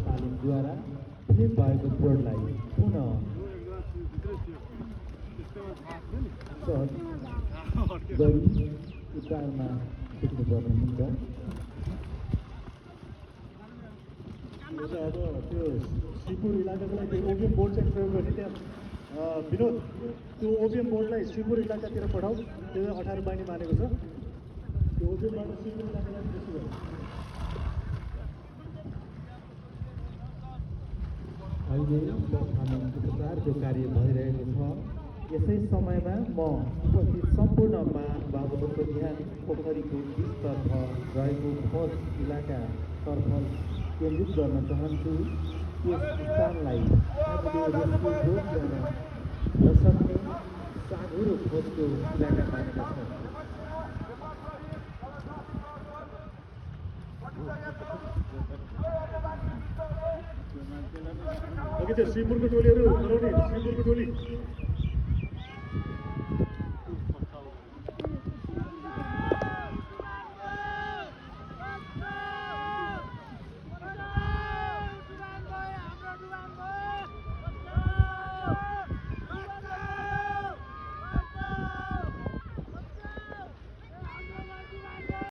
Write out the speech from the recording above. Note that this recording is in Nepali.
तालिमद्वारा फ्लिप भएको बोर्डलाई पुनः सहज गरी उचारमा देख्नुपर्ने हुन्छ। अब त्यो श्रीपुर इलाकाको लागि ओबिएम बोर्ड चाहिँ प्रयोग गर्ने त्यहाँ विनोद त्यो ओबिएम बोर्डलाई श्रीपुर इलाकातिर पठाऊ। त्यो 18 बानी मानेको छ त्यो ओबिएमबाट श्रीपुर इलाकालाई बेसी भयो। अहिले उपचारको कार्य भइरहेको छ। यसै समयमा म उपस्थित सम्पूर्ण महानुभावहरूको ध्यान पोखरीको बिचतर्फ रहेको खोज इलाकातर्फ केन्द्रित गर्न चाहन्छु। यस स्थानलाई हामीले रेस्क्यु ग्रुप गर्न नसक्ने साँघुरो खोजको इलाका मानेका छौँ। अघि त्यो श्रीपुरको टोलीहरू बनाउने श्रीपुरको टोली